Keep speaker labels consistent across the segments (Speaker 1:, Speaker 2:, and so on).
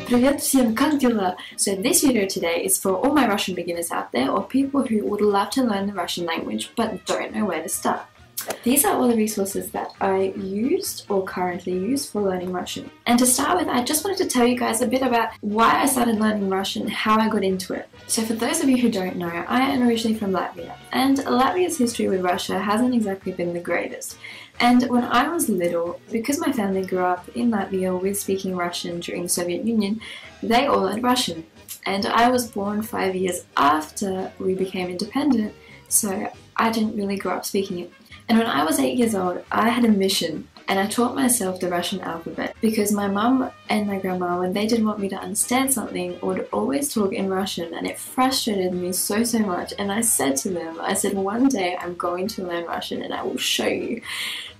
Speaker 1: Привет всем, как дела? So this video today is for all my Russian beginners out there or people who would love to learn the Russian language but don't know where to start. These are all the resources that I used or currently use for learning Russian. And to start with, I just wanted to tell you guys a bit about why I started learning Russian and how I got into it. So for those of you who don't know, I am originally from Latvia, and Latvia's history with Russia hasn't exactly been the greatest. And when I was little, because my family grew up in Latvia with speaking Russian during the Soviet Union, they all learned Russian. And I was born 5 years after we became independent, so I didn't really grow up speaking it. And when I was 8 years old, I had a mission, and I taught myself the Russian alphabet because my mum and my grandma, when they didn't want me to understand something, would always talk in Russian, and it frustrated me so much. And I said to them, one day I'm going to learn Russian and I will show you.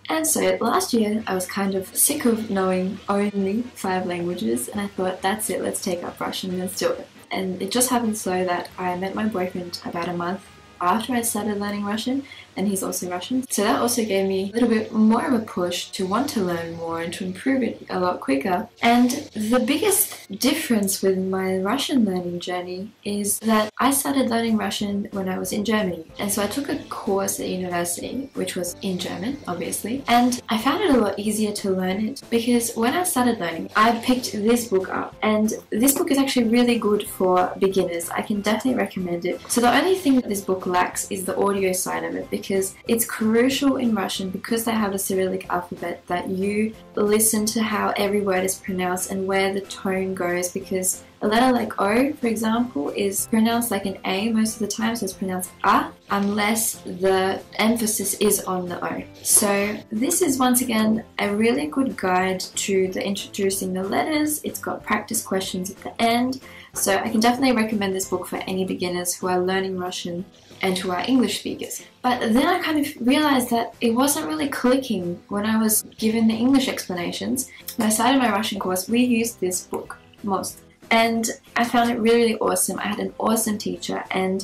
Speaker 1: And so last year I was kind of sick of knowing only 5 languages, and I thought, that's it, let's take up Russian, let's do it. And it just happened so that I met my boyfriend about a month after I started learning Russian, and he's also Russian. So that also gave me a little bit more of a push to want to learn more and to improve it a lot quicker. And the biggest difference with my Russian learning journey is that I started learning Russian when I was in Germany. And so I took a course at university, which was in German, obviously, and I found it a lot easier to learn it because when I started learning, I picked this book up, and this book is actually really good for beginners. I can definitely recommend it. So the only thing that this book lacks is the audio side of it, because it's crucial in Russian, because they have a Cyrillic alphabet, that you listen to how every word is pronounced and where the tone goes, because a letter like O, for example, is pronounced like an A most of the time, so it's pronounced A, unless the emphasis is on the O. So this is once again a really good guide to the introducing the letters. It's got practice questions at the end, so I can definitely recommend this book for any beginners who are learning Russian and who are English speakers. But then I kind of realized that it wasn't really clicking when I was given the English explanations. When I started my Russian course, we used this book most. And I found it really awesome. I had an awesome teacher, and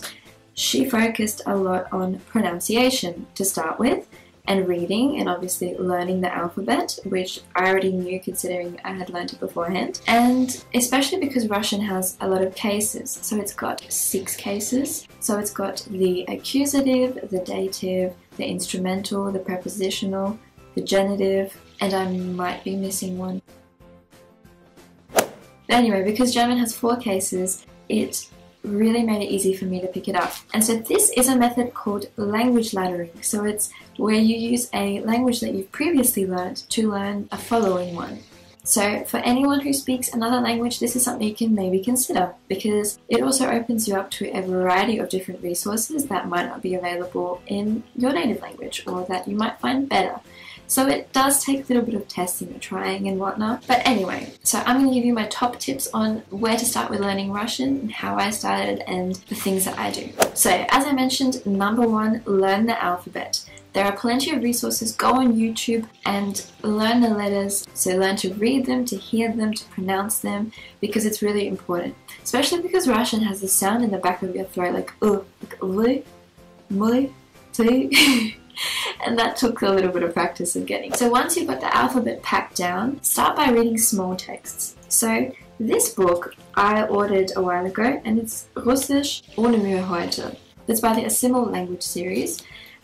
Speaker 1: she focused a lot on pronunciation to start with, and reading, and obviously learning the alphabet, which I already knew considering I had learned it beforehand. And especially because Russian has a lot of cases. So it's got 6 cases. So it's got the accusative, the dative, the instrumental, the prepositional, the genitive, and I might be missing one. Anyway, because German has 4 cases, it really made it easy for me to pick it up. And so this is a method called language laddering. So it's where you use a language that you've previously learned to learn a following one. So for anyone who speaks another language, this is something you can maybe consider, because it also opens you up to a variety of different resources that might not be available in your native language, or that you might find better. So it does take a little bit of testing and trying and whatnot. But anyway, so I'm going to give you my top tips on where to start with learning Russian and how I started and the things that I do. So as I mentioned, number 1, learn the alphabet. There are plenty of resources. Go on YouTube and learn the letters. So learn to read them, to hear them, to pronounce them, because it's really important. Especially because Russian has the sound in the back of your throat, like like and that took a little bit of practice of getting. So once you've got the alphabet packed down, start by reading small texts. So this book I ordered a while ago, and it's Russisch ohne Mühe heute. It's by the Assimil language series.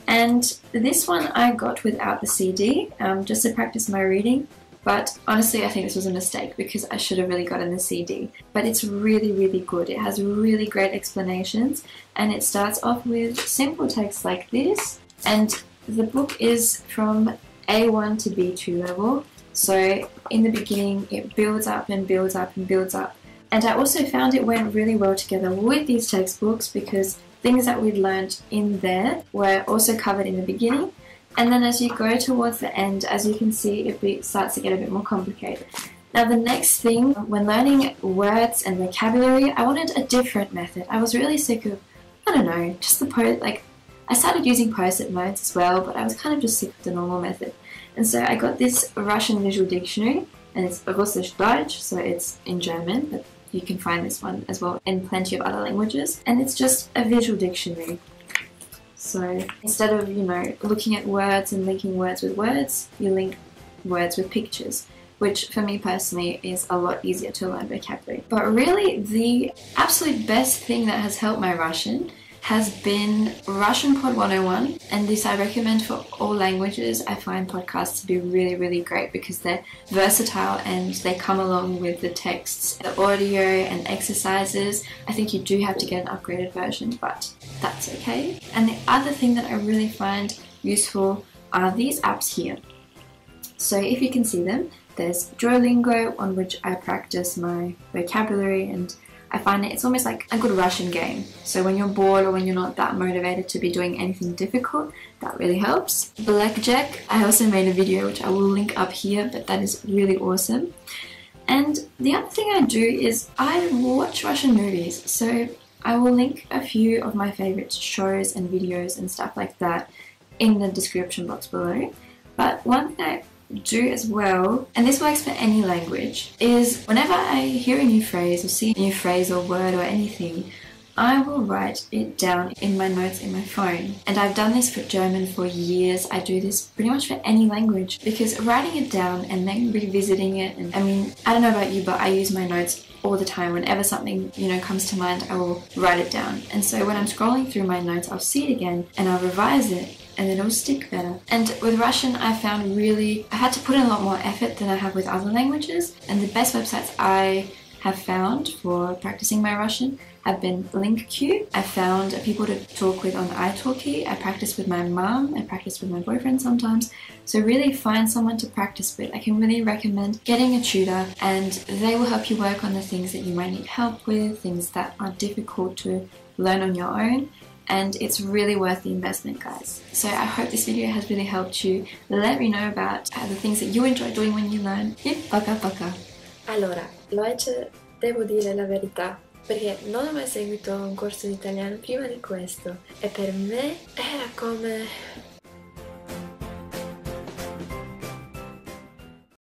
Speaker 1: And this one I got without the CD, just to practice my reading. But honestly, I think this was a mistake, because I should have really gotten the CD. But it's really good. It has really great explanations, and it starts off with simple text like this. And the book is from A1 to B2 level, so in the beginning it builds up and builds up and builds up. And I also found it went really well together with these textbooks, because things that we'd learned in there were also covered in the beginning, and then as you go towards the end, as you can see, it starts to get a bit more complicated. Now the next thing, when learning words and vocabulary, I wanted a different method. I was really sick of, I don't know, just the I started using post-it notes as well, but I was kind of just sick of the normal method. And so I got this Russian visual dictionary, and it's Russisch Deutsch, so it's in German, but you can find this one as well in plenty of other languages. And it's just a visual dictionary. So instead of, looking at words and linking words with words, you link words with pictures, which for me personally is a lot easier to learn vocabulary. But really the absolute best thing that has helped my Russian has been Russian Pod 101, and this I recommend for all languages. I find podcasts to be really, really great because they're versatile and they come along with the texts, the audio and exercises. I think you do have to get an upgraded version, but that's okay. And the other thing that I really find useful are these apps here. So if you can see them, there's Duolingo, on which I practice my vocabulary, and I find it's almost like a good Russian game. So when you're bored or when you're not that motivated to be doing anything difficult, that really helps. Blackjack, I also made a video which I will link up here, but that is really awesome. And the other thing I do is I watch Russian movies. So I will link a few of my favorite shows and videos and stuff like that in the description box below. But one thing I do as well, and this works for any language, is whenever I hear a new phrase or see a new phrase or word or anything, I will write it down in my notes in my phone. And I've done this for German for years. I do this pretty much for any language, because writing it down and then revisiting it, and I mean, I don't know about you, but I use my notes all the time. Whenever something, comes to mind, I will write it down. And so when I'm scrolling through my notes, I'll see it again and I'll revise it, and then it'll stick better. And with Russian, I found I had to put in a lot more effort than I have with other languages. And the best websites I have found for practicing my Russian have been LinkQ. I found people to talk with on italki. I practice with my mum. I practice with my boyfriend sometimes. So really find someone to practice with. I can really recommend getting a tutor, and they will help you work on the things that you might need help with, things that are difficult to learn on your own. And it's really worth the investment, guys. So I hope this video has really helped you. Let me know about the things that you enjoy doing when you learn. Paka paka.
Speaker 2: Allora, Loic, devo dire la verità, perché non ho mai seguito un corso di italiano prima di questo, e per me era come